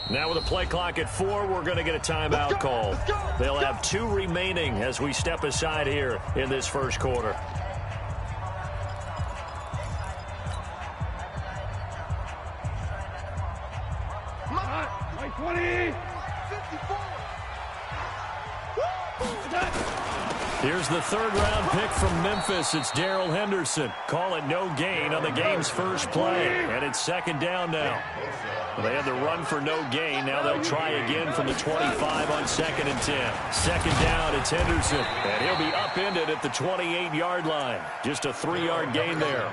Now with a play clock at 4, we're going to get a timeout call. They'll have 2 remaining as we step aside here in this first quarter. Here's the third-round pick from Memphis. It's Darrell Henderson. Call it no gain on the game's first play. And it's second down now. They had the run for no gain. Now they'll try again from the 25 on 2nd and 10. Second down, it's Henderson. And he'll be upended at the 28-yard line. Just a 3-yard gain there.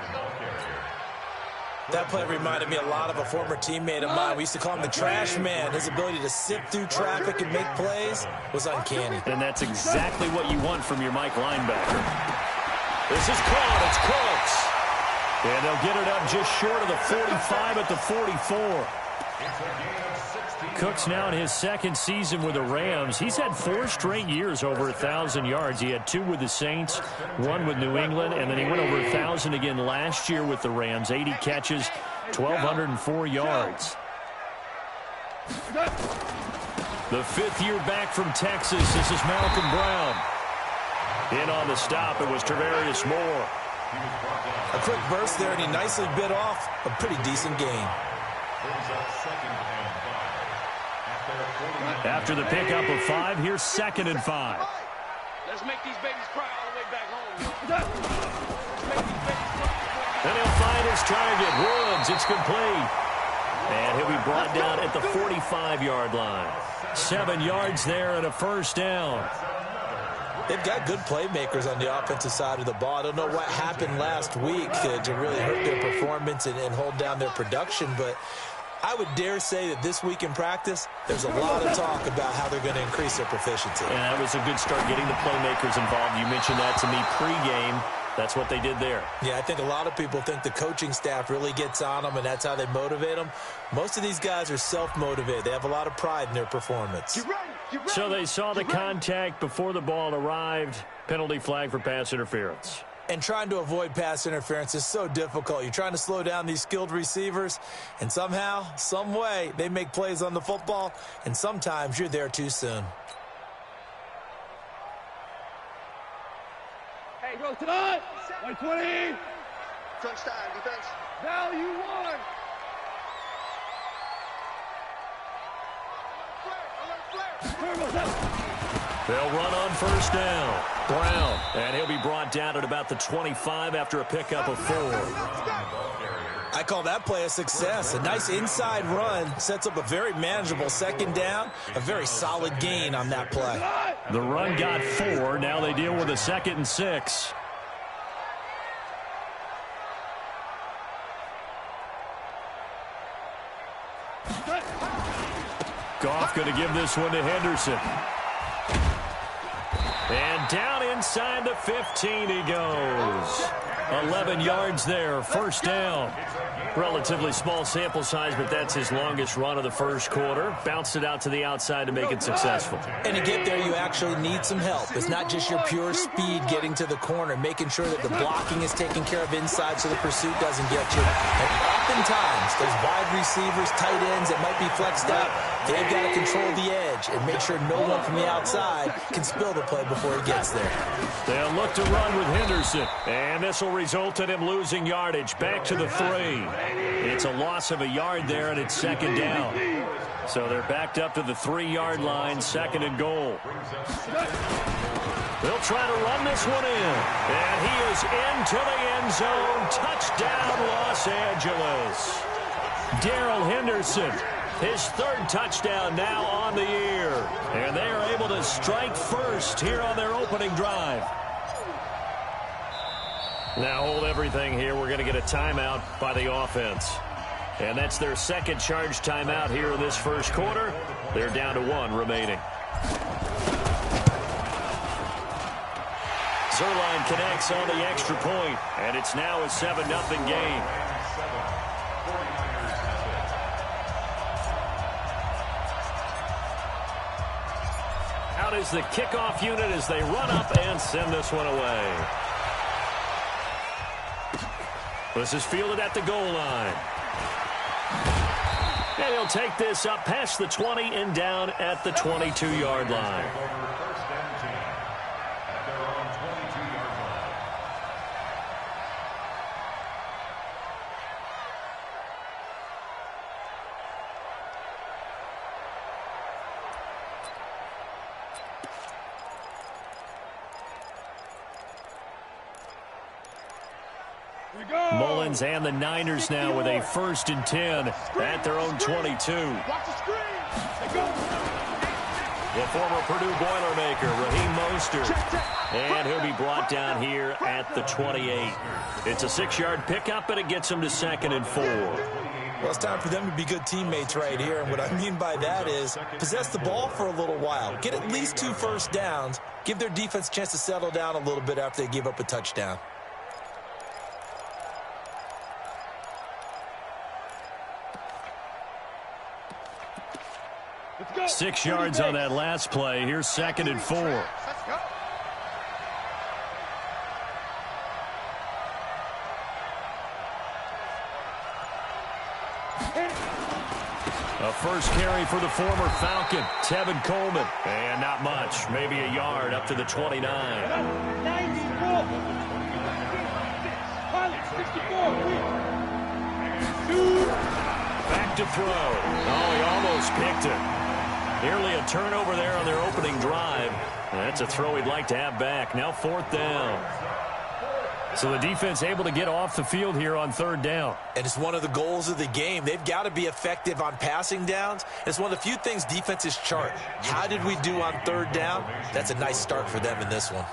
That play reminded me a lot of a former teammate of mine. We used to call him the trash man. His ability to sift through traffic and make plays was uncanny. And that's exactly what you want from your Mike linebacker. This is caught. It's Cooks. And they'll get it up just short of the 45 at the 44. Cooks now in his second season with the Rams. He's had 4 straight years over 1,000 yards. He had 2 with the Saints, 1 with New England, and then he went over 1,000 again last year with the Rams. 80 catches, 1,204 yards. The 5th year back from Texas. This is Malcolm Brown. In on the stop, it was Tarvarius Moore. A quick burst there, and he nicely bit off a pretty decent gain. After the pickup of 5, here's 2nd and 5. Let's make these babies cry all the way back home. And he'll find his target. Woods, it's complete. And he'll be brought down at the 45-yard line. 7 yards there and a first down. They've got good playmakers on the offensive side of the ball. I don't know what happened last week to really hurt their performance and hold down their production, but I would dare say that this week in practice, there's a lot of talk about how they're going to increase their proficiency. And that was a good start getting the playmakers involved. You mentioned that to me pregame. That's what they did there. Yeah, I think a lot of people think the coaching staff really gets on them, and that's how they motivate them. Most of these guys are self-motivated. They have a lot of pride in their performance. So they saw the contact before the ball arrived. Penalty flag for pass interference. And trying to avoid pass interference is so difficult. You're trying to slow down these skilled receivers, and somehow, some way, they make plays on the football, and sometimes you're there too soon. Hey, go tonight. 120. Crunch time, defense. Value 1. They'll run on first down. Brown, and he'll be brought down at about the 25 after a pickup of 4. I call that play a success. A nice inside run sets up a very manageable second down. A very solid gain on that play. The run got 4. Now they deal with a 2nd and 6. Goff going to give this one to Henderson. And down inside the 15 he goes. 11 yards there, first down. Relatively small sample size, but that's his longest run of the first quarter. Bounced it out to the outside to make it successful. And to get there, you actually need some help. It's not just your pure speed getting to the corner, making sure that the blocking is taken care of inside so the pursuit doesn't get you. And oftentimes, those wide receivers, tight ends that might be flexed out, they've got to control the edge and make sure no one from the outside can spill the play before he gets there. They'll look to run with Henderson, and this will result in him losing yardage. Back to the 3. It's a loss of a yard there, and it's second down. So they're backed up to the 3-yard line, 2nd and goal. They'll try to run this one in, and he is into the end zone. Touchdown, Los Angeles. Darrell Henderson, his 3rd touchdown now on the year. And they are able to strike first here on their opening drive. Now hold everything here. We're going to get a timeout by the offense. And that's their 2nd charge timeout here in this first quarter. They're down to 1 remaining. Zerline connects on the extra point, and it's now a 7-0 game. Out is the kickoff unit as they run up and send this one away. This is fielded at the goal line. And he'll take this up past the 20 and down at the 22-yard line. Mullins and the Niners now with a 1st and 10 at their own 22. The former Purdue Boilermaker, Raheem Mostert. And he'll be brought down here at the 28. It's a 6-yard pickup, and it gets him to 2nd and 4. Well, it's time for them to be good teammates right here. And what I mean by that is possess the ball for a little while. Get at least 2 first downs. Give their defense a chance to settle down a little bit after they give up a touchdown. 6 yards on that last play. Here's 2nd and 4. A first carry for the former Falcon, Tevin Coleman. And not much, maybe a yard up to the 29. Back to throw. Oh, he almost picked it. Nearly a turnover there on their opening drive. That's a throw he'd like to have back. Now 4th down. So the defense able to get off the field here on 3rd down. And it's one of the goals of the game. They've got to be effective on passing downs. It's one of the few things defenses chart. How did we do on 3rd down? That's a nice start for them in this one.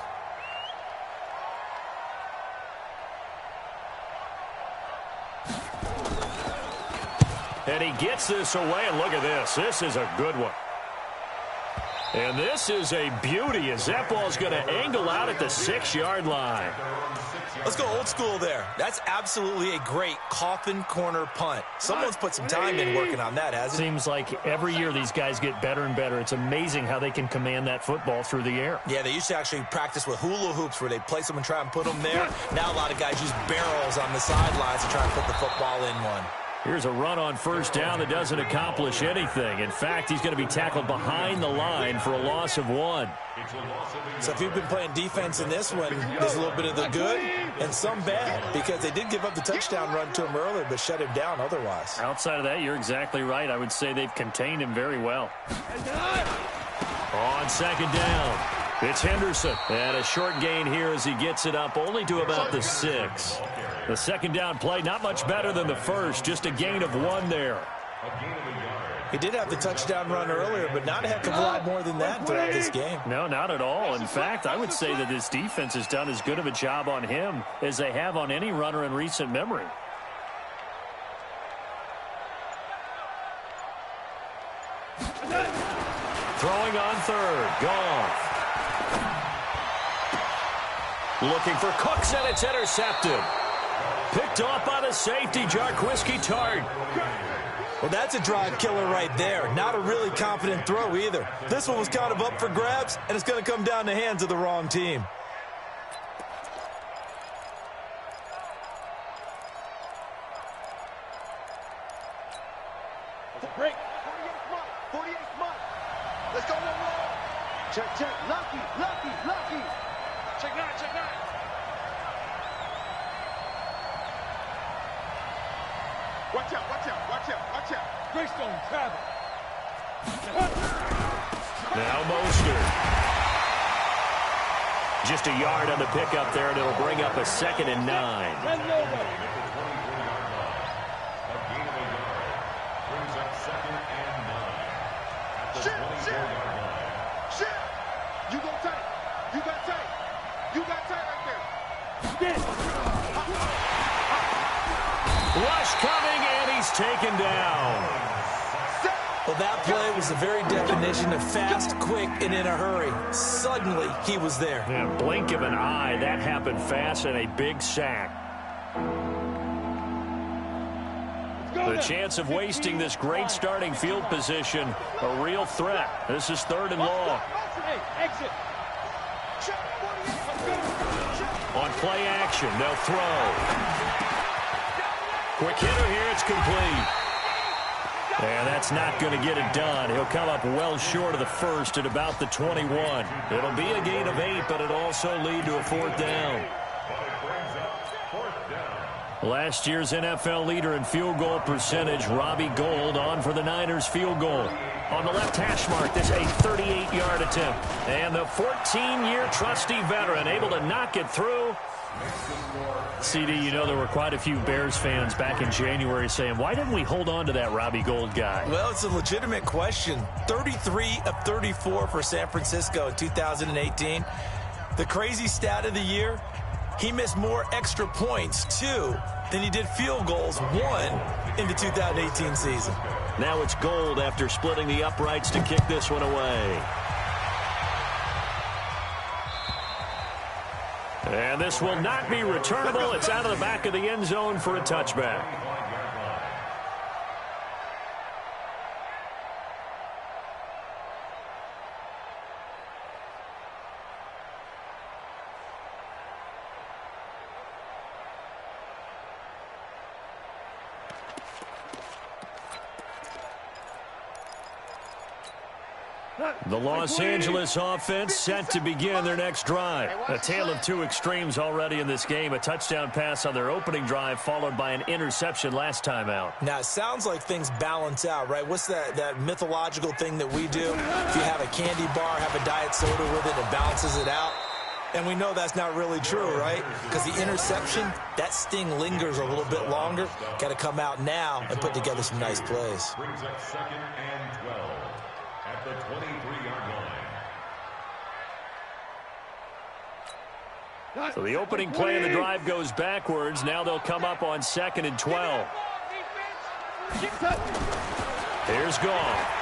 And he gets this away, and look at this. This is a good one. And this is a beauty as that ball's going to angle out at the 6-yard line. Let's go old school there. That's absolutely a great coffin corner punt. Someone's put some time in working on that, hasn't it? Seems like every year these guys get better and better. It's amazing how they can command that football through the air. Yeah, they used to actually practice with hula hoops where they place them and try and put them there. Now a lot of guys use barrels on the sidelines to try and put the football in one. Here's a run on 1st down that doesn't accomplish anything. In fact, he's going to be tackled behind the line for a loss of 1. So if you've been playing defense in this one, there's a little bit of the good and some bad, because they did give up the touchdown run to him earlier but shut him down otherwise. Outside of that, you're exactly right. I would say they've contained him very well. On 2nd down, it's Henderson. And a short gain here as he gets it up only to about the 6. The 2nd down play, not much better than the first, just a gain of 1 there. He did have the touchdown run earlier, but not a heck of a lot more than that throughout this game. No, not at all. In fact, I would say that this defense has done as good of a job on him as they have on any runner in recent memory. Throwing on 3rd, Goff. Looking for Cooks, and it's intercepted. Picked off by the safety, Jarquiski Tart. Well, that's a drive killer right there. Not a really confident throw either. This one was kind of up for grabs, and it's going to come down the hands of the wrong team. Break. 48th month. Let's go, check, check. Lucky. Check 9, check 9. Watch out. Greystone travel. Now Mostert. Just a yard on the pickup there, and it'll bring up a 2nd and 9. Shit. You got tight right there. Rush coming, and he's taken down. Well, that play was the very definition of fast, quick, and in a hurry. Suddenly, he was there. Yeah, blink of an eye, that happened fast, and a big sack. The chance of wasting this great starting field position, a real threat. This is 3rd and long. Exit. On play action, they'll throw. Quick hitter here, it's complete. And that's not going to get it done. He'll come up well short of the first at about the 21. It'll be a gain of 8, but it'll also lead to a 4th down. Last year's NFL leader in field goal percentage, Robbie Gould, on for the Niners field goal. On the left hash mark, this a 38-yard attempt. And the 14-year trusty veteran able to knock it through. CD, you know there were quite a few Bears fans back in January saying, why didn't we hold on to that Robbie Gould guy? Well, it's a legitimate question. 33 of 34 for San Francisco in 2018. The crazy stat of the year, he missed more extra points, 2, than he did field goals, 1, in the 2018 season. Now it's Gould after splitting the uprights to kick this one away. And this will not be returnable. It's out of the back of the end zone for a touchback. The Los Angeles offense set to begin their next drive. A tale of two extremes already in this game. A touchdown pass on their opening drive followed by an interception last time out. Now, it sounds like things balance out, right? What's that mythological thing that we do? If you have a candy bar, have a diet soda with it, it balances it out. And we know that's not really true, right? Because the interception, that sting lingers a little bit longer. Got to come out now and put together some nice plays. Brings up 2nd and 12 at the 23-yard line. So the opening play of the drive goes backwards. Now they'll come up on 2nd and 12. Here's Goff.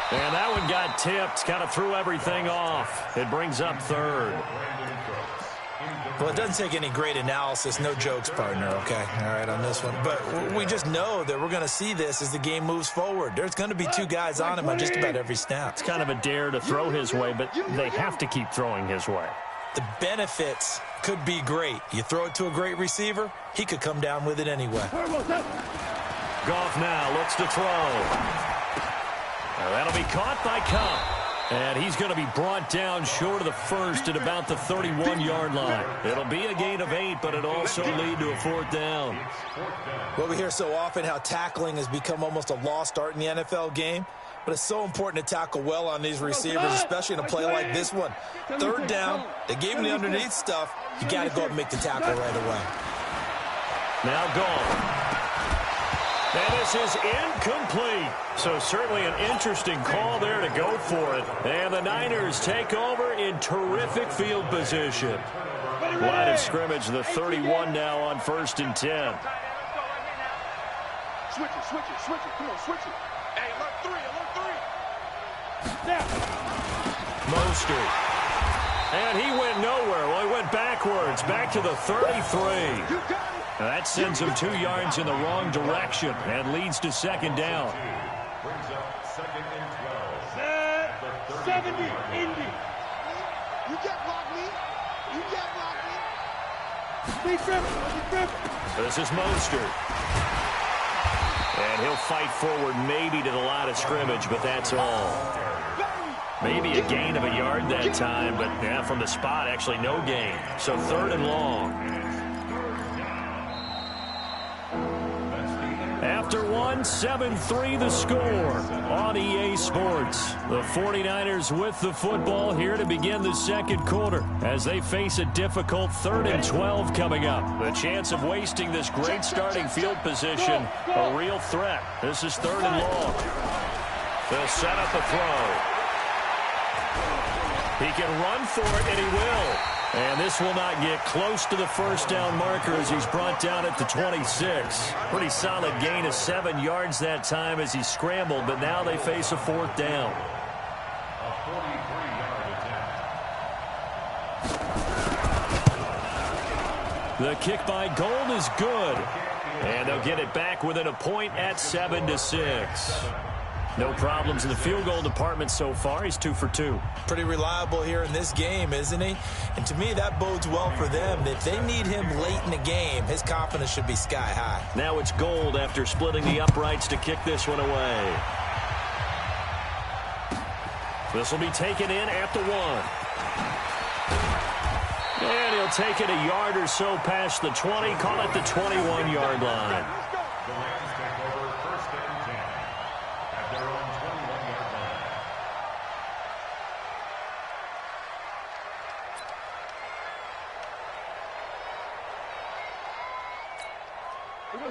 And that one got tipped, kind of threw everything off. It brings up 3rd. Well, it doesn't take any great analysis. No jokes, partner, okay? All right, on this one. But we just know that we're going to see this as the game moves forward. There's going to be 2 guys on him on just about every snap. It's kind of a dare to throw his way, but they have to keep throwing his way. The benefits could be great. You throw it to a great receiver, he could come down with it anyway. Goff now looks to throw. That'll be caught by Kupp. And he's going to be brought down short of the first at about the 31-yard line. It'll be a gain of 8, but it'll also lead to a 4th down. Well, we hear so often how tackling has become almost a lost art in the NFL game. But it's so important to tackle well on these receivers, especially in a play like this one. 3rd down, they gave him the underneath stuff. You got to go up and make the tackle right away. Now Goff. And this is incomplete. So certainly an interesting call there to go for it. And the Niners take over in terrific field position. Line of scrimmage, the 31 now on 1st and 10. Switch it. Come on, switch it. Hey, alert 3. Mostert. And he went nowhere. Well, he went backwards, back to the 33. You got it. That sends him 2 yards in the wrong direction and leads to 2nd down. Brings up 2nd and 12. 70, Indy. You get blocked me. Be tripping. This is Mostert. And he'll fight forward maybe to the line of scrimmage, but that's all. Maybe a gain of a yard that time, but yeah, from the spot, actually no gain. So 3rd and long. After 7-3 the score on EA Sports. The 49ers with the football here to begin the 2nd quarter as they face a difficult 3rd and 12 coming up. The chance of wasting this great starting field position, a real threat. This is 3rd and long. They'll set up a throw. He can run for it, and he will. And this will not get close to the 1st down marker as he's brought down at the 26. Pretty solid gain of 7 yards that time as he scrambled, but now they face a 4th down. A 43-yard attempt. The kick by Gould is good. And they'll get it back within a point at 7-6. No problems in the field goal department so far. He's 2 for 2. Pretty reliable here in this game, isn't he? And to me, that bodes well for them. If they need him late in the game, his confidence should be sky high. Now it's Gold after splitting the uprights to kick this one away. This will be taken in at the 1. And he'll take it a yard or so past the 20, call it the 21-yard line. The Rams take over 1st and 10 at their own 21-yard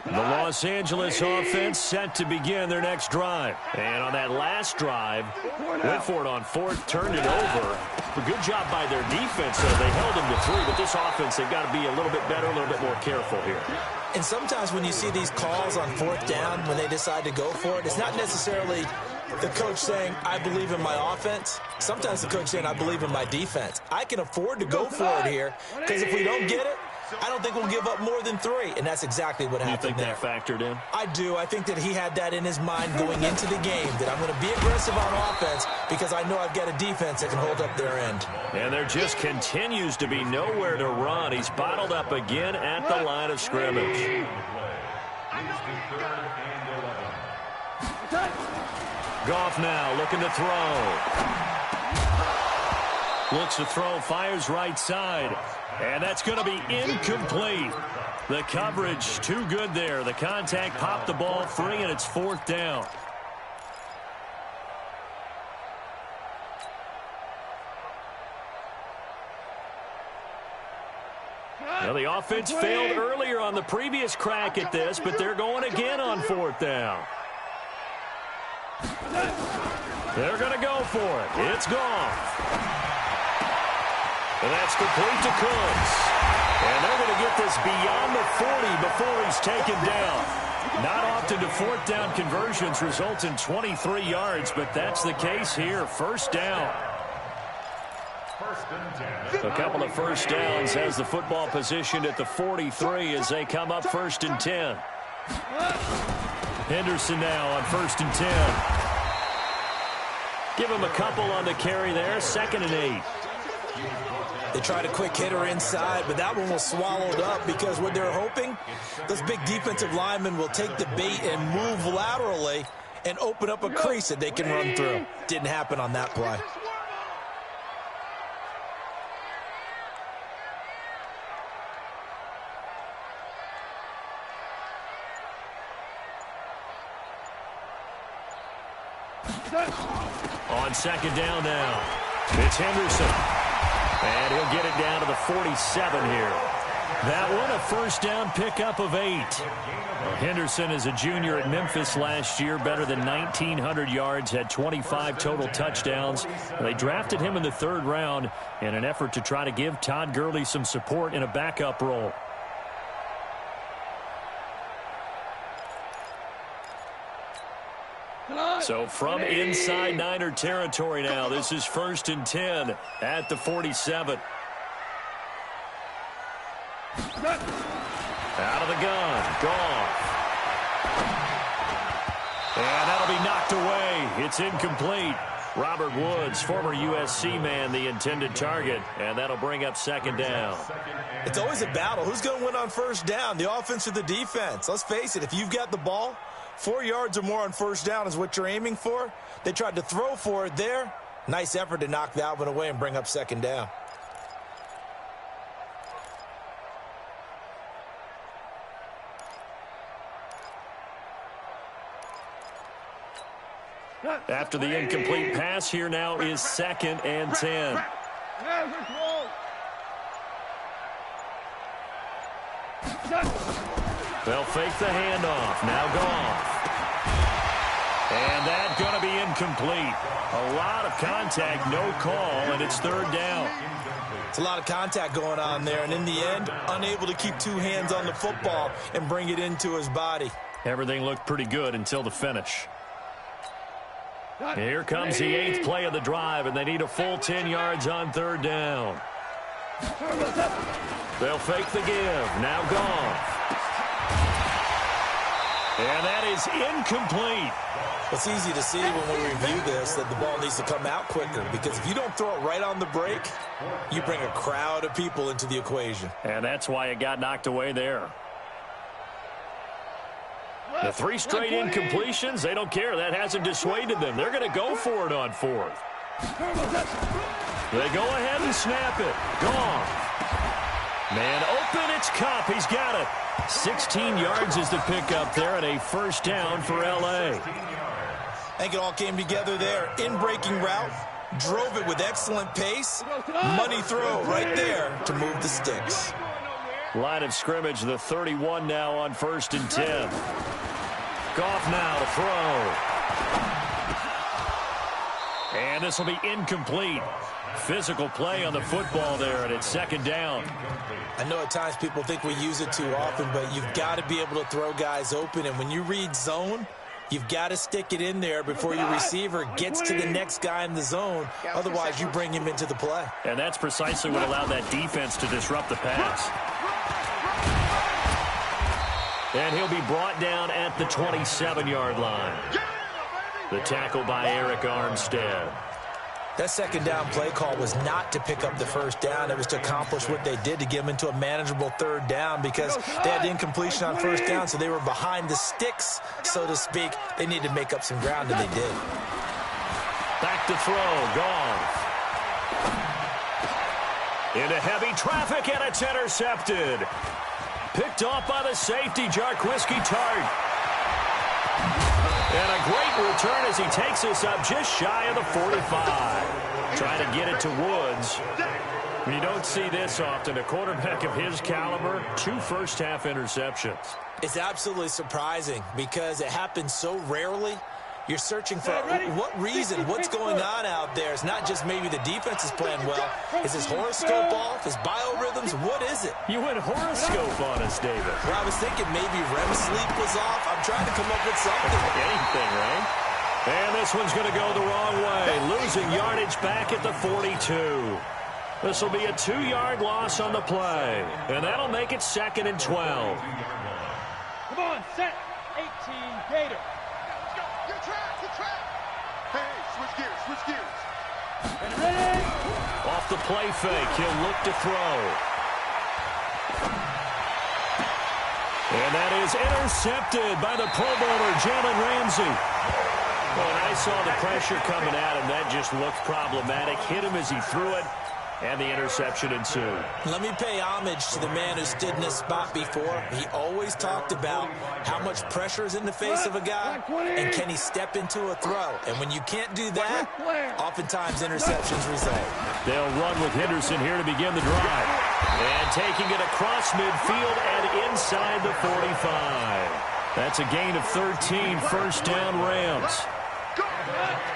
line. The Los Angeles offense set to begin their next drive. And on that last drive, went for it on 4th, turned it over. A good job by their defense, though. They held them to 3, but this offense, they've got to be a little bit better, a little bit more careful here. And sometimes when you see these calls on 4th down, when they decide to go for it, it's not necessarily the coach saying, I believe in my offense. Sometimes the coach saying, I believe in my defense. I can afford to go for it here, because if we don't get it, I don't think we'll give up more than 3, and that's exactly what happened there. You think that factored in? I do. I think that he had that in his mind going into the game, that I'm going to be aggressive on offense because I know I've got a defense that can hold up their end. And there just continues to be nowhere to run. He's bottled up again at the line of scrimmage. Goff now looking to throw. Looks to throw, fires right side. And that's going to be incomplete. The coverage too good there. The contact popped the ball free, and it's 4th down. Well, the offense failed earlier on the previous crack at this, but they're going again on 4th down. They're going to go for it. It's gone. And that's complete to Cooks. And they're going to get this beyond the 40 before he's taken down. Not often do 4th down conversions result in 23 yards, but that's the case here. 1st down. A couple of 1st downs has the football positioned at the 43 as they come up 1st and 10. Henderson now on 1st and 10. Give him a couple on the carry there. 2nd and 8. They tried a quick hitter inside, but that one was swallowed up because what they're hoping, those big defensive linemen will take the bait and move laterally and open up a crease that they can run through. Didn't happen on that play. On 2nd down now, it's Henderson. And he'll get it down to the 47 here. That one a 1st down pickup of 8. Well, Henderson is a junior at Memphis last year, better than 1,900 yards, had 25 total touchdowns. They drafted him in the 3rd round in an effort to try to give Todd Gurley some support in a backup role. So from inside Niner territory now, this is 1st and 10 at the 47. Out of the gun, Goff. And that'll be knocked away. It's incomplete. Robert Woods, former USC man, the intended target, and that'll bring up 2nd down. It's always a battle. Who's going to win on 1st down, the offense or the defense? Let's face it, if you've got the ball, 4 yards or more on 1st down is what you're aiming for. They tried to throw for it there. Nice effort to knock that one away and bring up 2nd down. After the incomplete pass, here now is 2nd and 10. They'll fake the handoff. Now Goff. And that's going to be incomplete. A lot of contact, no call, and it's 3rd down. It's a lot of contact going on there, and in the end, unable to keep 2 hands on the football and bring it into his body. Everything looked pretty good until the finish. Here comes the 8th play of the drive, and they need a full 10 yards on 3rd down. They'll fake the give. Now Goff. And that is incomplete. It's easy to see when we review this that the ball needs to come out quicker, because if you don't throw it right on the break, you bring a crowd of people into the equation. And that's why it got knocked away there. The 3 straight incompletions, they don't care. That hasn't dissuaded them. They're going to go for it on 4th. They go ahead and snap it. Gone. Man open, it's Cup. He's got it. 16 yards is the pickup there, and a first down for L.A. I think it all came together there. In-breaking route, drove it with excellent pace. Money throw right there to move the sticks. Line of scrimmage, the 31 now on 1st and 10. Goff now to throw. And this will be incomplete. Physical play on the football there, and it's 2nd down. I know at times people think we use it too often, but you've got to be able to throw guys open. And when you read zone, you've got to stick it in there before your receiver gets to the next guy in the zone. Otherwise, you bring him into the play. And that's precisely what allowed that defense to disrupt the pass. And he'll be brought down at the 27-yard line. The tackle by Eric Armstead. That 2nd down play call was not to pick up the 1st down. It was to accomplish what they did, to get them into a manageable 3rd down, because they had incompletion on 1st down, so they were behind the sticks, so to speak. They needed to make up some ground, and they did. Back to throw. Goff. Into heavy traffic, and it's intercepted. Picked off by the safety, Jarquiski Tart. And a great return as he takes us up just shy of the 45. Trying to get it to Woods. You don't see this often. A quarterback of his caliber, 2 first-half interceptions. It's absolutely surprising because it happens so rarely. You're searching for what reason, what's going on out there. It's not just maybe the defense is playing well. Is his horoscope off? His biorhythms? What is it? You went horoscope on us, David. Well, I was thinking maybe REM sleep was off. I'm trying to come up with something. Anything, right? And this one's going to go the wrong way. Losing yardage back at the 42. This will be a 2-yard loss on the play. And that'll make it 2nd and 12. Come on, set. 18, Gator. Switch gears. Ready? Off the play fake, he'll look to throw. And that is intercepted by the Pro Bowler, Jalen Ramsey. Well, when I saw the pressure coming at him, that just looked problematic. Hit him as he threw it, and the interception ensued. Let me pay homage to the man who stood in this spot before. He always talked about how much pressure is in the face of a guy, and can he step into a throw. And when you can't do that, oftentimes interceptions result. They'll run with Henderson here to begin the drive. And taking it across midfield and inside the 45. That's a gain of 13, first down Rams.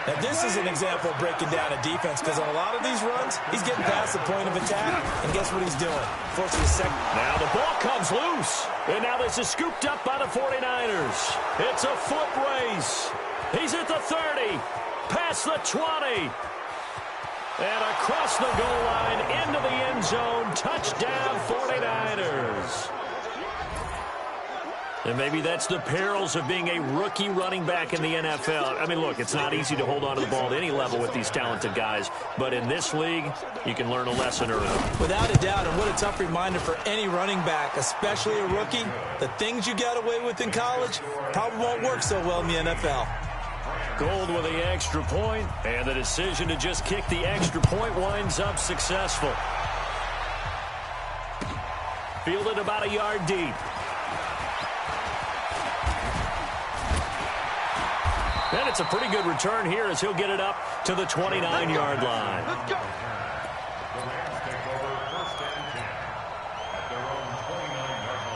Now, this is an example of breaking down a defense, because on a lot of these runs, he's getting past the point of attack, and guess what he's doing? Forcing a second. Now the ball comes loose, and now this is scooped up by the 49ers. It's a foot race. He's at the 30, past the 20, and across the goal line into the end zone. Touchdown 49ers. And maybe that's the perils of being a rookie running back in the NFL. I mean, look, it's not easy to hold on to the ball at any level with these talented guys. But in this league, you can learn a lesson early. Without a doubt, and what a tough reminder for any running back, especially a rookie. The things you got away with in college probably won't work so well in the NFL. Gold with the extra point, and the decision to just kick the extra point winds up successful. Fielded about a yard deep. And it's a pretty good return here as he'll get it up to the 29-yard line. Let's go. The Rams take over 1st and 10 at their own 29-yard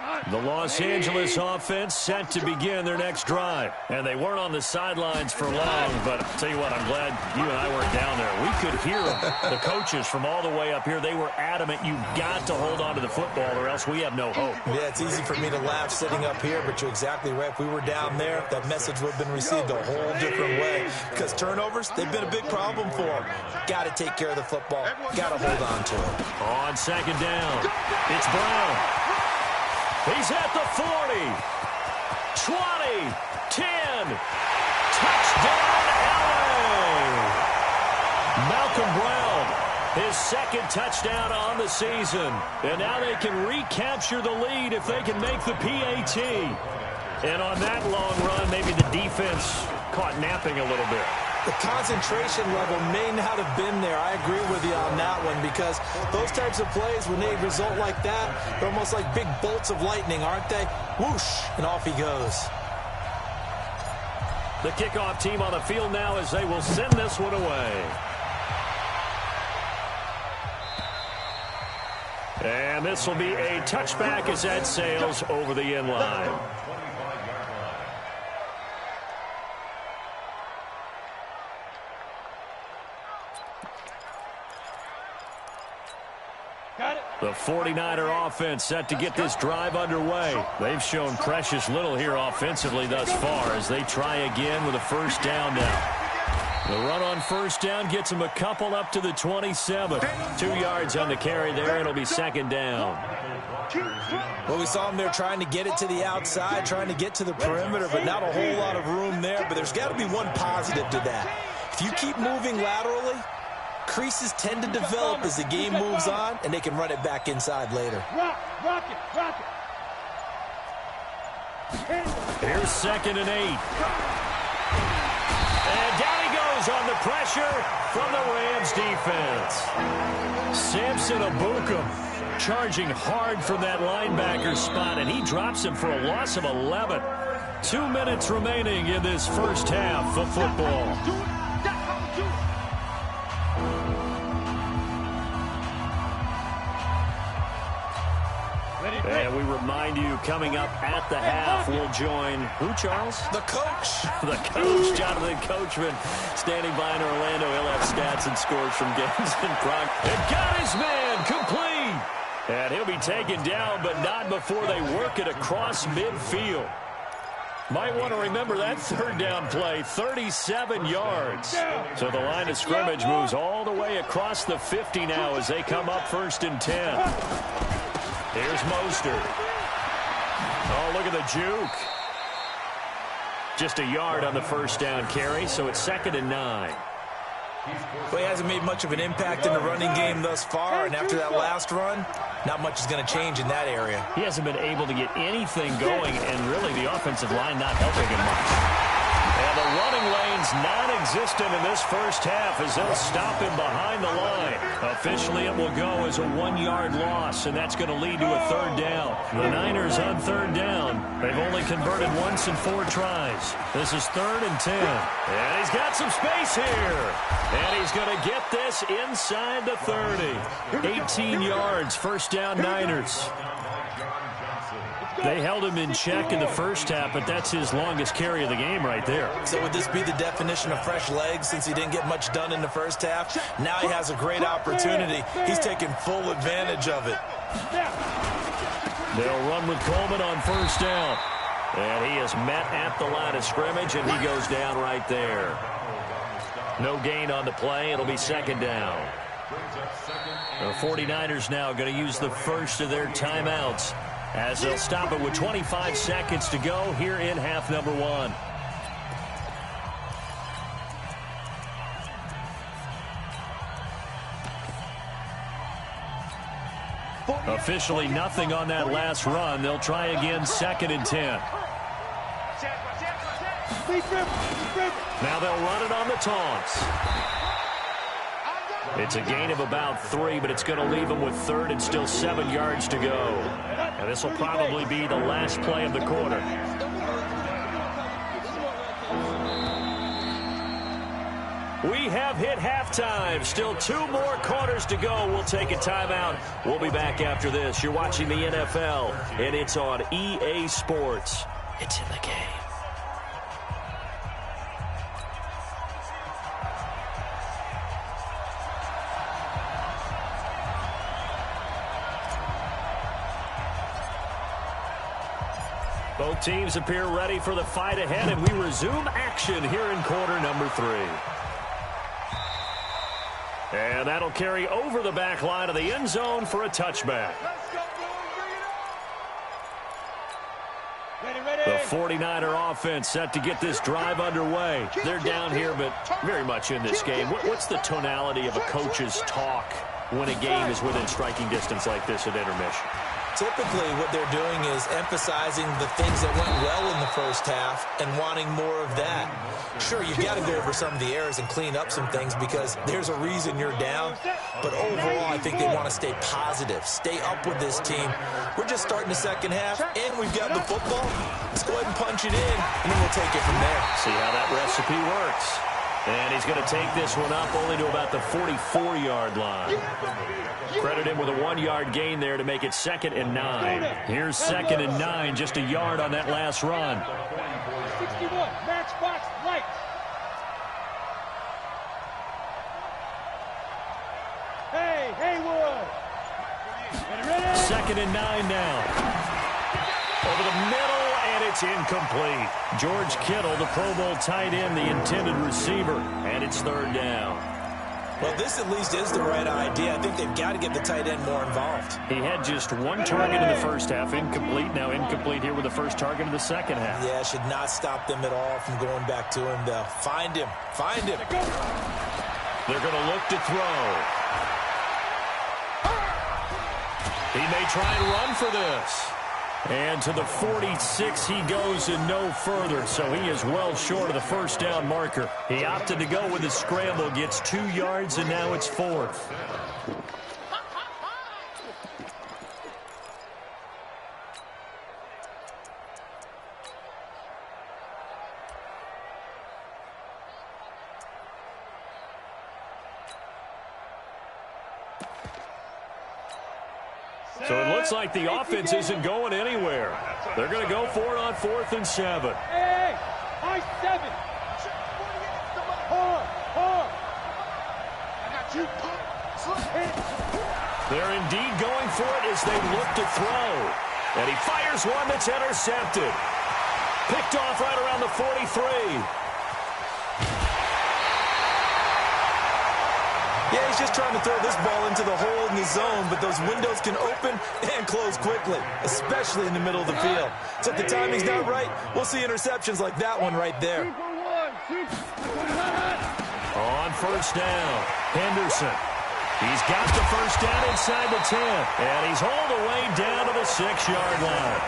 line. The Los Angeles offense set to begin their next drive. And they weren't on the sidelines for long, but I'll tell you what, I'm glad you and I weren't down there. We could hear them. The coaches from all the way up here, they were adamant, you've got to hold on to the football or else we have no hope. Yeah, it's easy for me to laugh sitting up here, but you're exactly right. If we were down there, that message would have been received a whole different way. Because turnovers, they've been a big problem for them. Got to take care of the football. Got to hold on to it. On 2nd down, it's Brown. He's at the 40. 20. 10. Touchdown, LA! Malcolm Brown, his second touchdown on the season. And now they can recapture the lead if they can make the PAT. And on that long run, maybe the defense caught napping a little bit. The concentration level may not have been there. I agree with you on that one, because those types of plays, when they result like that, they're almost like big bolts of lightning, aren't they? Whoosh, and off he goes. The kickoff team on the field now as they will send this one away. And this will be a touchback as that sails over the end line. The 49er offense set to get this drive underway. They've shown precious little here offensively thus far as they try again with a first down now. The run on first down gets them a couple up to the 27. 2 yards on the carry there. It'll be second down. Well, we saw him there trying to get it to the outside, trying to get to the perimeter, but not a whole lot of room there. But there's got to be one positive to that. If you keep moving laterally, creases tend to develop as the game moves on, and they can run it back inside later. Rock it. Here's 2nd and 8. And down he goes on the pressure from the Rams defense. Samson Abukum charging hard from that linebacker spot, and he drops him for a loss of 11. 2 minutes remaining in this first half of football. And we remind you, coming up at the half, we'll join who, Charles? The coach. The coach, Jonathan Coachman, standing by in Orlando. He'll have stats and scores from games in Prague. And got his man complete. And he'll be taken down, but not before they work it across midfield. Might want to remember that third down play, 37 yards. So the line of scrimmage moves all the way across the 50 now as they come up 1st and 10. Here's Mostert. Oh, look at the juke. Just a yard on the first down carry, so it's 2nd and 9. Well, he hasn't made much of an impact in the running game thus far, and after that last run, not much is going to change in that area. He hasn't been able to get anything going, and really the offensive line not helping him much. And the running lane's non-existent in this first half as they'll stop him behind the line. Officially, it will go as a 1-yard loss, and that's going to lead to a 3rd down. The Niners on 3rd down. They've only converted once in 4 tries. This is 3rd and 10. And he's got some space here. And he's going to get this inside the 30. 18 yards, first down Niners. They held him in check in the first half, but that's his longest carry of the game right there. So would this be the definition of fresh legs since he didn't get much done in the first half? Now he has a great opportunity. He's taking full advantage of it. They'll run with Coleman on first down. And he is met at the line of scrimmage, and he goes down right there. No gain on the play. It'll be 2nd down. The 49ers now going to use the first of their timeouts as they'll stop it with 25 seconds to go here in half number 1. Officially nothing on that last run. They'll try again, 2nd and 10. Now they'll run it on the taunts. It's a gain of about 3, but it's going to leave them with 3rd and still 7 yards to go. And this will probably be the last play of the quarter. We have hit halftime. Still 2 more quarters to go. We'll take a timeout. We'll be back after this. You're watching the NFL, and it's on EA Sports. It's in the game. Both teams appear ready for the fight ahead, and we resume action here in quarter number 3. And that'll carry over the back line of the end zone for a touchback. 49er offense set to get this drive underway. They're down here, but very much in this game. What's the tonality of a coach's talk when a game is within striking distance like this at intermission? Typically, what they're doing is emphasizing the things that went well in the first half and wanting more of that. Sure, you've got to go over some of the errors and clean up some things because there's a reason you're down. But overall, I think they want to stay positive, stay up with this team. We're just starting the second half, and we've got the football. Let's go ahead and punch it in, and then we'll take it from there. See how that recipe works. And he's going to take this one up only to about the 44-yard line. Credit him with a 1-yard gain there to make it 2nd and 9. Here's 2nd and 9, just a yard on that last run. 61, matchbox lights. Hey, Haywood. Ready? 2nd and 9 now. Over the middle, and it's incomplete. George Kittle, the Pro Bowl tight end, the intended receiver, and it's 3rd down. Well, this at least is the right idea. I think they've got to get the tight end more involved. He had just 1 target in the first half, incomplete. Now incomplete here with the first target of the second half. Yeah, should not stop them at all from going back to him. They'll find him. Find him. They're going to look to throw. He may try and run for this. And to the 46 he goes and no further, so he is well short of the first down marker. He opted to go with the scramble, gets 2 yards, and now it's 4th. So it looks like the offense isn't going anywhere. They're going to go for it on 4th and 7. Hey, high 7. Hard. I got you. They're indeed going for it as they look to throw. And he fires one that's intercepted. Picked off right around the 43. Yeah, he's just trying to throw this ball into the hole in the zone, but those windows can open and close quickly, especially in the middle of the field. So if the timing's not right, we'll see interceptions like that one right there. On 1st down, Henderson. He's got the first down inside the 10, and he's hauled away down to the 6-yard line.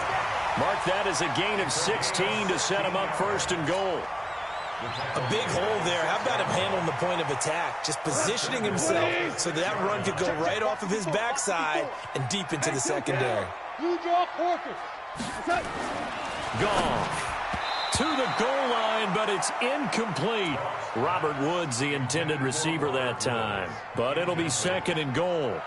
Mark that as a gain of 16 to set him up 1st and goal. A big hole there. How about him handling the point of attack? Just positioning himself so that run could go right off of his backside and deep into the secondary. Goff to the goal line, but it's incomplete. Robert Woods, the intended receiver that time. But it'll be 2nd and goal.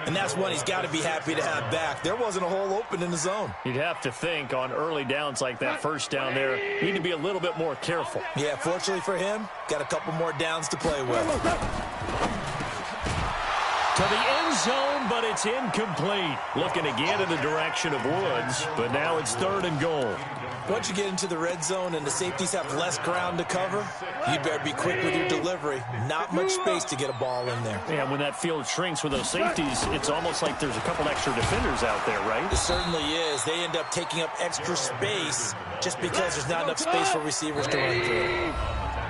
And that's one he's got to be happy to have back. There wasn't a hole open in the zone. You'd have to think on early downs like that, 1st down there, you need to be a little bit more careful. Yeah, fortunately for him, got a couple more downs to play with. To the end zone, but it's incomplete. Looking again in the direction of Woods, but now it's 3rd and goal. Once you get into the red zone and the safeties have less ground to cover, you better be quick with your delivery. Not much space to get a ball in there. Yeah, when that field shrinks with those safeties, it's almost like there's a couple extra defenders out there, right? It certainly is. They end up taking up extra space just because there's not enough space for receivers to run through.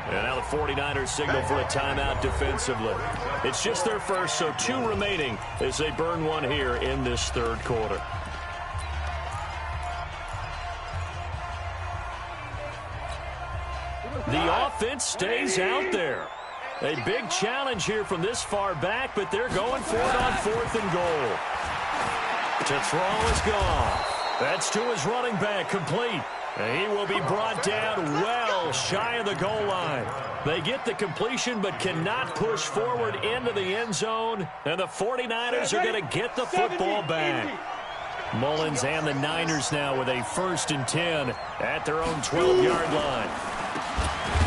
And now the 49ers signal for a timeout defensively. It's just their first, so 2 remaining as they burn one here in this 3rd quarter. The offense stays out there. A big challenge here from this far back, but they're going for it on 4th and goal. To throw is gone. That's to his running back, complete. And he will be brought down well shy of the goal line. They get the completion but cannot push forward into the end zone. And the 49ers are going to get the football back. Mullins and the Niners now with a 1st and 10 at their own 12-yard line.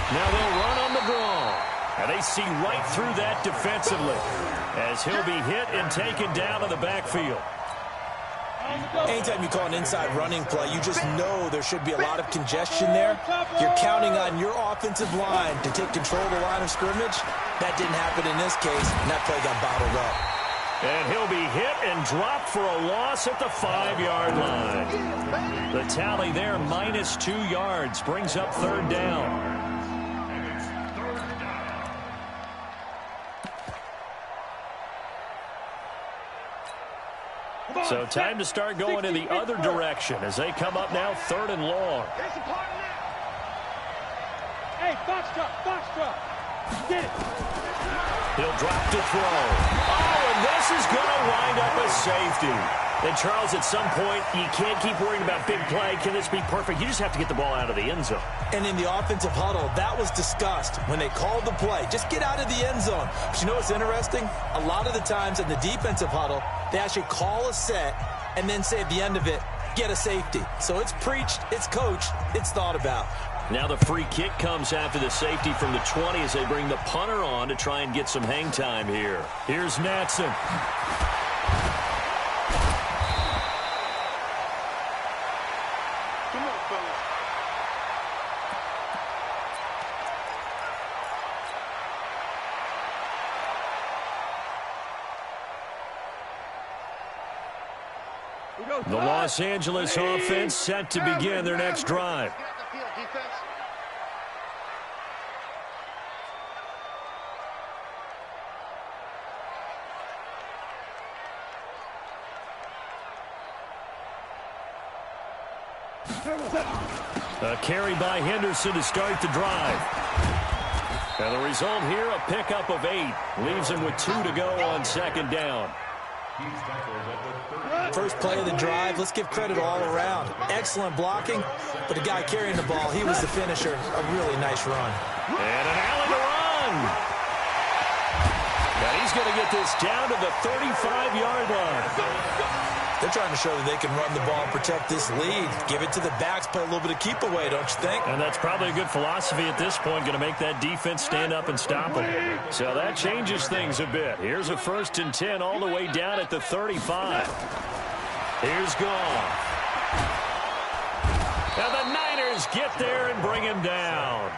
Now they'll run on the draw. And they see right through that defensively as he'll be hit and taken down in the backfield. Anytime you call an inside running play, you just know there should be a lot of congestion there. You're counting on your offensive line to take control of the line of scrimmage. That didn't happen in this case, and that play got bottled up. And he'll be hit and dropped for a loss at the 5-yard line. The tally there, -2 yards, brings up third down. So time to start going in the other direction as they come up now 3rd and long. Hey, box truck. Get it. He'll drop to throw. Oh, and this is going to wind up a safety. And, Charles, at some point, you can't keep worrying about big play. Can this be perfect? You just have to get the ball out of the end zone. And in the offensive huddle, that was discussed when they called the play. Just get out of the end zone. But you know what's interesting? A lot of the times in the defensive huddle, they actually call a set and then say at the end of it, get a safety. So it's preached, it's coached, it's thought about. Now the free kick comes after the safety from the 20 as they bring the punter on to try and get some hang time here. Here's Natson. Come on, fellas. The Los Angeles offense set to begin their next drive. A carry by Henderson to start the drive. And the result here, a pickup of 8. Leaves him with 2 to go on 2nd down. First play of the drive, let's give credit all around. Excellent blocking, but the guy carrying the ball, he was the finisher. A really nice run. And an alley to run. And he's going to get this down to the 35-yard line. They're trying to show that they can run the ball and protect this lead. Give it to the backs, play a little bit of keep away, don't you think? And that's probably a good philosophy at this point, going to make that defense stand up and stop them. So that changes things a bit. Here's a 1st and 10 all the way down at the 35. Here's Goff. And the Niners get there and bring him down.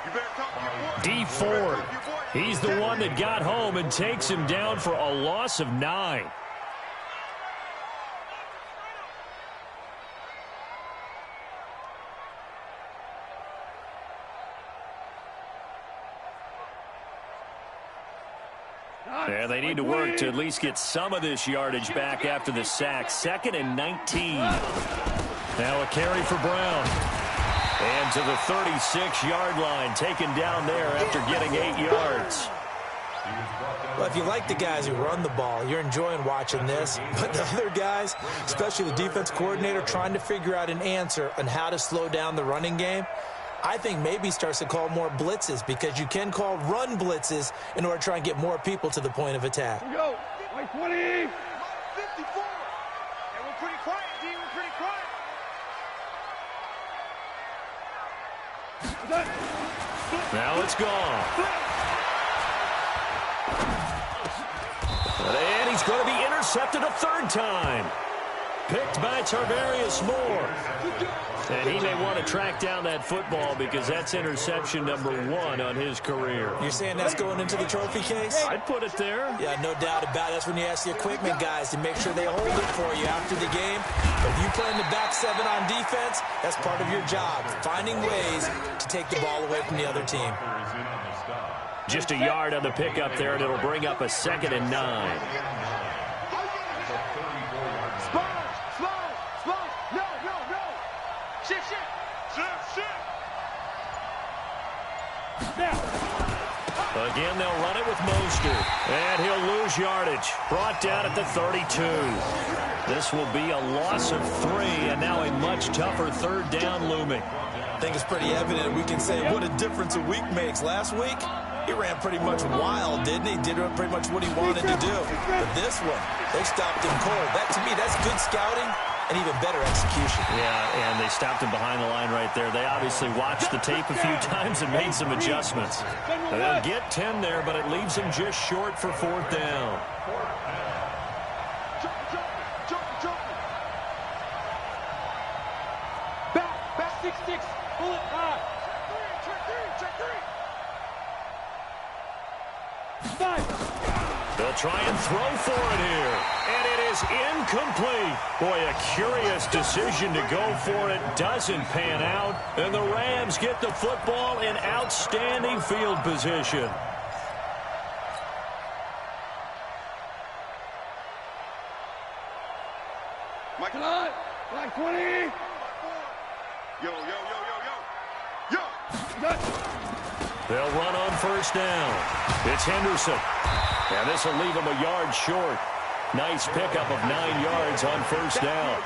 D Ford. He's the one that got home and takes him down for a loss of 9. And they need to work to at least get some of this yardage back after the sack. 2nd and 19. Now a carry for Brown. And to the 36-yard line, taken down there after getting 8 yards. Well, if you like the guys who run the ball, you're enjoying watching this. But the other guys, especially the defense coordinator, trying to figure out an answer on how to slow down the running game, I think maybe starts to call more blitzes, because you can call run blitzes in order to try and get more people to the point of attack. Here we go. White 20. 54. And we're pretty quiet, D. We're pretty quiet. Now it's gone. And he's going to be intercepted a 3rd time. Picked by Tarvarius Moore. And he may want to track down that football, because that's interception number 1 on his career. You're saying that's going into the trophy case? I'd put it there. Yeah, no doubt about it. That's when you ask the equipment guys to make sure they hold it for you after the game. But if you play in the back 7 on defense, that's part of your job, finding ways to take the ball away from the other team. Just a yard on the pickup there, and it'll bring up a 2nd and 9. Again, they'll run it with Mostert. And he'll lose yardage. Brought down at the 32. This will be a loss of 3, and now a much tougher 3rd down looming. I think it's pretty evident. We can say what a difference a week makes. Last week, he ran pretty much wild, didn't he? Did pretty much what he wanted to do. But this one, they stopped him cold. That, to me, that's good scouting and even better execution. Yeah, and they stopped him behind the line right there. They obviously watched the tape a few times and made some adjustments. They'll get 10 there, but it leaves him just short for 4th down. Back 6-6. Pull it high. Check 3. They'll try and throw for it here. And it is incomplete. Boy, a curious decision to go for it. Doesn't pan out. And the Rams get the football in outstanding field position. Michael on. Black 20. Yo, yo, yo, yo, yo. Yo. They'll run on first down. It's Henderson. And this will leave him a yard short. Nice pickup of 9 yards on first down.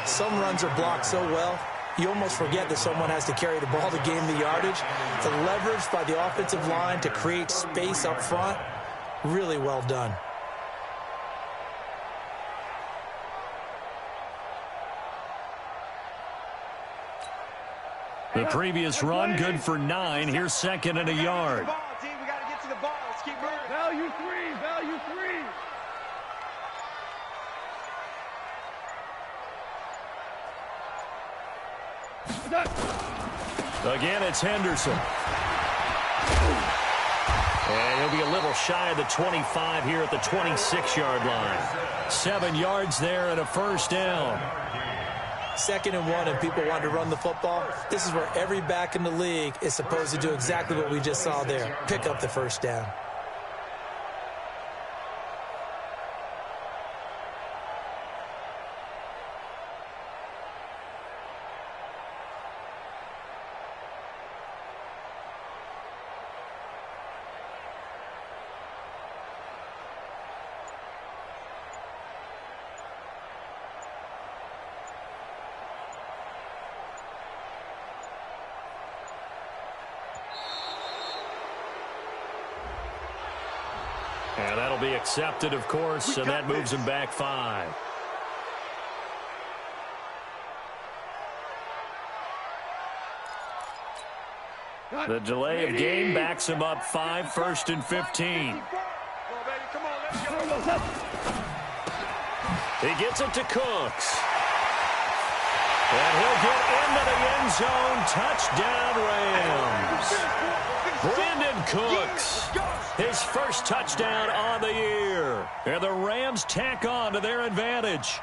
Some runs are blocked so well, you almost forget that someone has to carry the ball to gain the yardage. The leverage by the offensive line to create space up front, really well done. The previous run, good for 9. Here's second and a yard. We got to get to the ball. Let's keep moving. Value 3. Value 3. Again, it's Henderson. And he'll be a little shy of the 25 here at the 26-yard line. 7 yards there and a first down. 2nd and 1 and people want to run the football. This is where every back in the league is supposed to do exactly what we just saw there. Pick up the first down. And that'll be accepted, of course, and that moves him back 5. The delay of game backs him up 5, 1st and 15. Come on, let's go. He gets it to Cooks. And he'll get into the end zone. Touchdown, Rams. Brandon Cooks, his first touchdown on the year. And the Rams tack on to their advantage.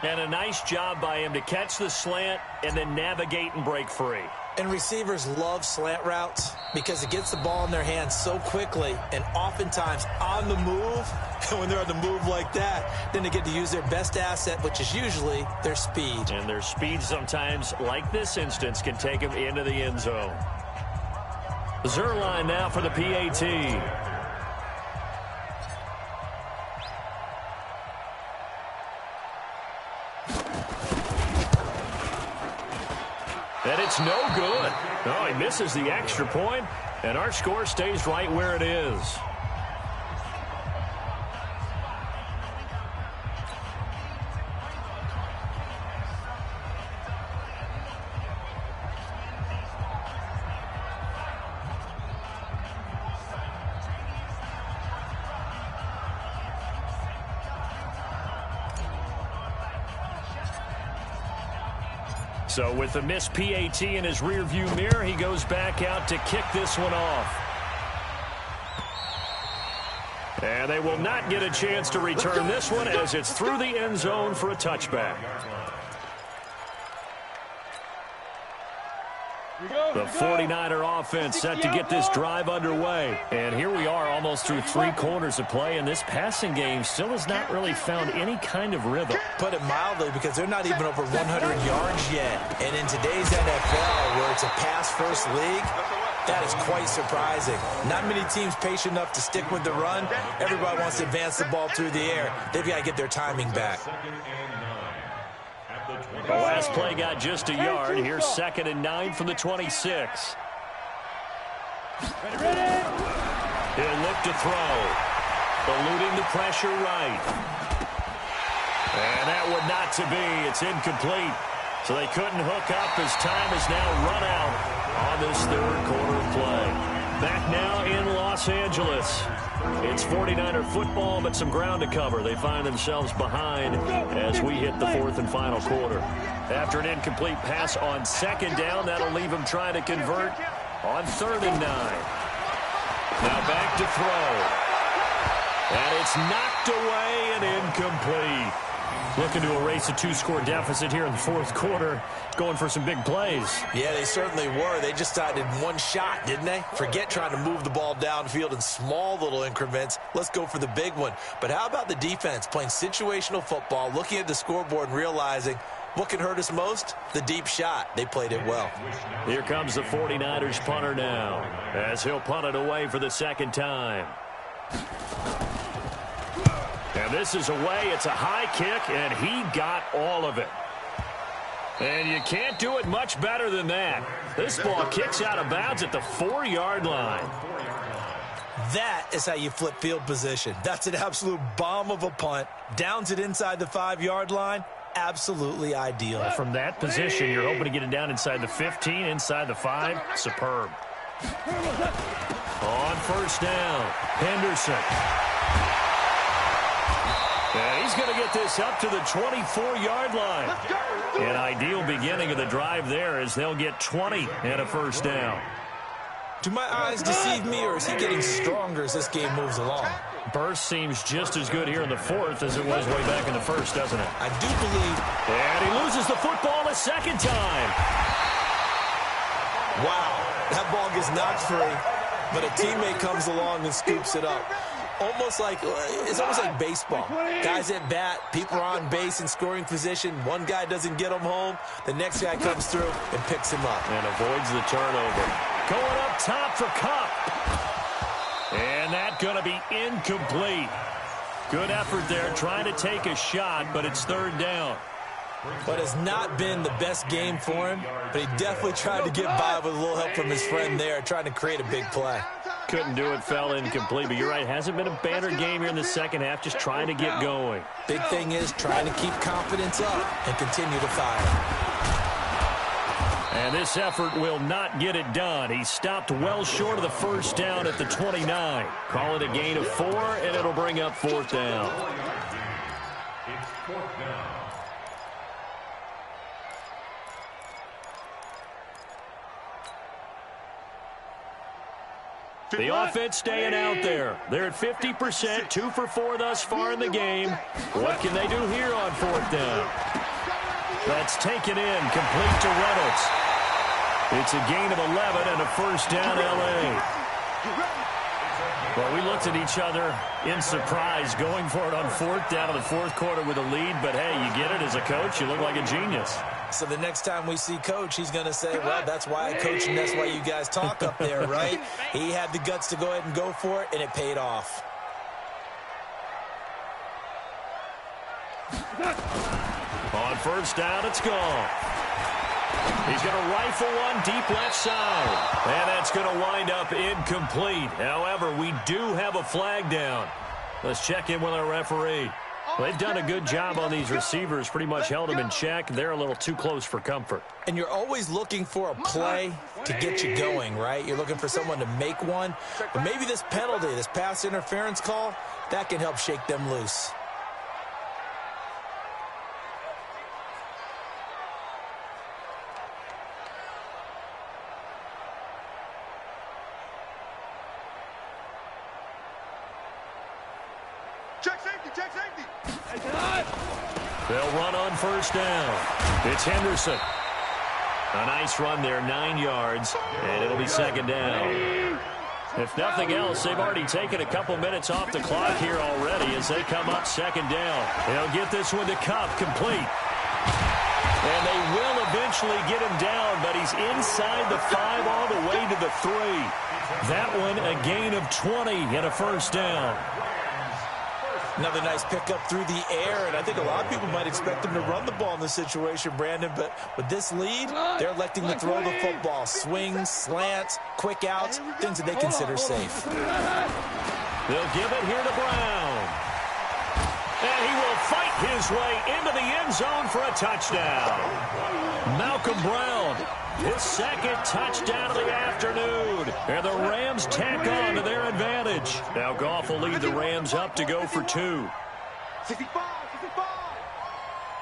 And a nice job by him to catch the slant and then navigate and break free. And receivers love slant routes because it gets the ball in their hands so quickly and oftentimes on the move. And when they're on the move like that, then they get to use their best asset, which is usually their speed. And their speed sometimes, like this instance, can take them into the end zone. Zerline now for the PAT. And it's no good. Oh, he misses the extra point, and our score stays right where it is. So with the missed PAT in his rearview mirror, he goes back out to kick this one off. And they will not get a chance to return this one as it's through the end zone for a touchback. The 49er offense set to get this drive underway. And here we are almost through 3 quarters of play, and this passing game still has not really found any kind of rhythm. Put it mildly, because they're not even over 100 yards yet. And in today's NFL, where it's a pass-first league, that is quite surprising. Not many teams patient enough to stick with the run. Everybody wants to advance the ball through the air. They've got to get their timing back. The last play got just a yard. Here's 2nd and 9 from the 26. He'll look to throw. Eluding the pressure right. And that would not to be. It's incomplete. So they couldn't hook up as time is now run out on this 3rd quarter of play. Back now in Los Angeles. It's 49er football, but some ground to cover. They find themselves behind as we hit the 4th and final quarter. After an incomplete pass on 2nd down, that'll leave them trying to convert on 3rd and 9. Now back to throw. And it's knocked away and incomplete. Looking to erase a 2-score deficit here in the fourth quarter. Going for some big plays. Yeah, they certainly were. They just started one shot, didn't they? Forget trying to move the ball downfield in small little increments. Let's go for the big one. But how about the defense playing situational football, looking at the scoreboard and realizing what can hurt us most? The deep shot. They played it well. Here comes the 49ers punter now, as he'll punt it away for the second time. And this is away. It's a high kick, and he got all of it. And you can't do it much better than that. This ball kicks out of bounds at the 4-yard line. That is how you flip field position. That's an absolute bomb of a punt. Downs it inside the 5-yard line. Absolutely ideal. From that position, you're hoping to get it down inside the 15, inside the 5. Superb. On first down, Henderson. And he's going to get this up to the 24-yard line. An ideal beginning of the drive there as they'll get 20 and a first down. Do my eyes deceive me, or is he getting stronger as this game moves along? Burst seems just as good here in the fourth as it was way back in the first, doesn't it? I do believe. And he loses the football a second time. Wow, that ball gets knocked free, but a teammate comes along and scoops it up. It's almost like baseball. Guys at bat, people are on base in scoring position. One guy doesn't get him home. The next guy comes through and picks him up. And avoids the turnover. Going up top for Kupp. And that's going to be incomplete. Good effort there, trying to take a shot, but it's third down. But it's not been the best game for him, but he definitely tried to get by with a little help from his friend there, trying to create a big play. Couldn't do it, fell incomplete, but you're right, hasn't been a banner game here in the second half, just trying to get going. Big thing is trying to keep confidence up and continue to fire. And this effort will not get it done. He stopped well short of the first down at the 29. Call it a gain of 4, and it'll bring up fourth down. It's fourth down. The offense staying out there. They're at 50%, 2 for 4 thus far in the game. What can they do here on fourth down? That's taken in, complete to Reynolds. It's a gain of 11 and a first down, L.A. Well, we looked at each other in surprise going for it on fourth down in the fourth quarter with a lead, but hey, you get it as a coach, you look like a genius. So the next time we see Coach, he's going to say, well, that's why I coach and that's why you guys talk up there, right? He had the guts to go ahead and go for it, and it paid off. On first down, it's gone. He's going to rifle one deep left side. And that's going to wind up incomplete. However, we do have a flag down. Let's check in with our referee. Well, they've done a good job on these receivers, pretty much held them in check. They're a little too close for comfort. And you're always looking for a play to get you going, right? You're looking for someone to make one. But maybe this penalty, this pass interference call, that can help shake them loose. Check safety, check safety. They'll run on first down. It's Henderson. A nice run there, 9 yards, and it'll be second down. If nothing else, they've already taken a couple minutes off the clock here already as they come up second down. They'll get this one to Kupp, complete. And they will eventually get him down, but he's inside the 5 all the way to the 3. That one a gain of 20 and a first down. Another nice pickup through the air, and I think a lot of people might expect them to run the ball in this situation, Brandon, but with this lead, they're electing to throw the football. Swings, slants, quick outs, things that they consider safe. They'll give it here to Brown. And he will fight his way into the end zone for a touchdown. Malcolm Brown, his second touchdown of the afternoon. And the Rams tack on to their advantage. Now Goff will lead the Rams up to go for 2. 65, 65,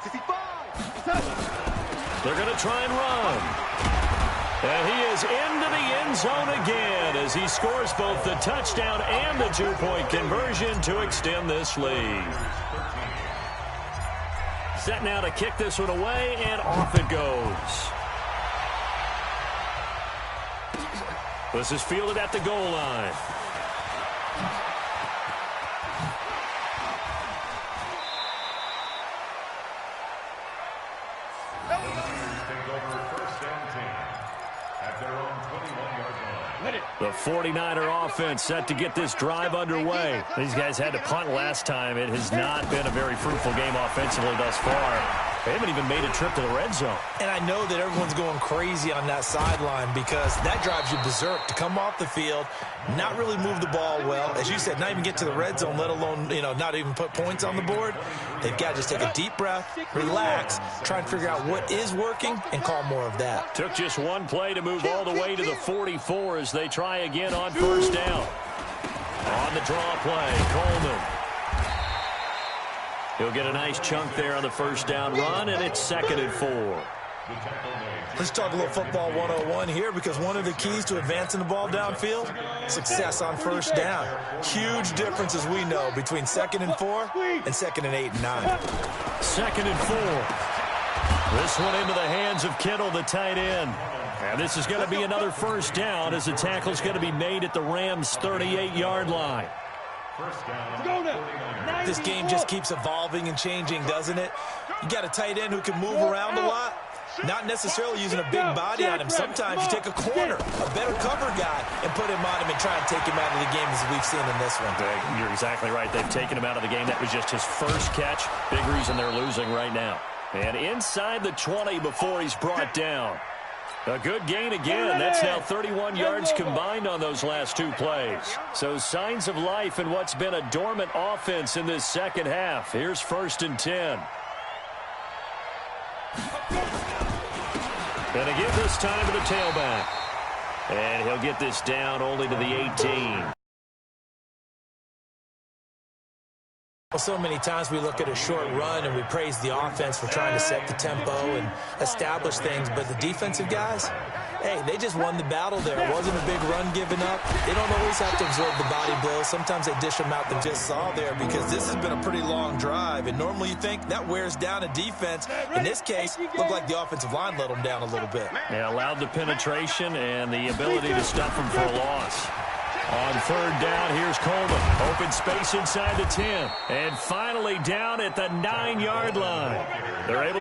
65. They're going to try and run. And he is into the end zone again as he scores both the touchdown and the two-point conversion to extend this lead. Set now to kick this one away, and off it goes. This is fielded at the goal line. The 49er offense set to get this drive underway. These guys had to punt last time. It has not been a very fruitful game offensively thus far. They haven't even made a trip to the red zone. And I know that everyone's going crazy on that sideline because that drives you berserk to come off the field, not really move the ball well. As you said, not even get to the red zone, let alone, not even put points on the board. They've got to just take a deep breath, relax, try and figure out what is working, and call more of that. Took just one play to move all the way to the 44 as they try again on first down. On the draw play, Coleman. He'll get a nice chunk there on the first down run, and it's 2nd and 4. Let's talk a little football 101 here because one of the keys to advancing the ball downfield, success on first down. Huge difference, as we know, between 2nd and 4 and 2nd and 8 and 9. 2nd and 4. This one into the hands of Kittle, the tight end. And this is going to be another first down as the tackle's going to be made at the Rams' 38-yard line. This game just keeps evolving and changing, doesn't it? You got a tight end who can move around a lot, not necessarily using a big body on him. Sometimes you take a corner, a better cover guy, and put him on him and try and take him out of the game as we've seen in this one. You're exactly right. They've taken him out of the game. That was just his first catch. Big reason they're losing right now. And inside the 20 before he's brought down. A good gain again. That's now 31 yards combined on those last two plays. So signs of life in what's been a dormant offense in this second half. Here's 1st and 10. And a give this time to the tailback. And he'll get this down only to the 18. So many times we look at a short run and we praise the offense for trying to set the tempo and establish things, but the defensive guys, hey, they just won the battle there. It wasn't a big run given up. They don't always have to absorb the body blows. Sometimes they dish them out. They just saw there because this has been a pretty long drive, and normally you think that wears down a defense. In this case, looked like the offensive line let them down a little bit. Yeah, allowed the penetration and the ability to stuff them for a loss. On 3rd down, here's Coleman. Open space inside the 10. And finally down at the 9-yard line. They're able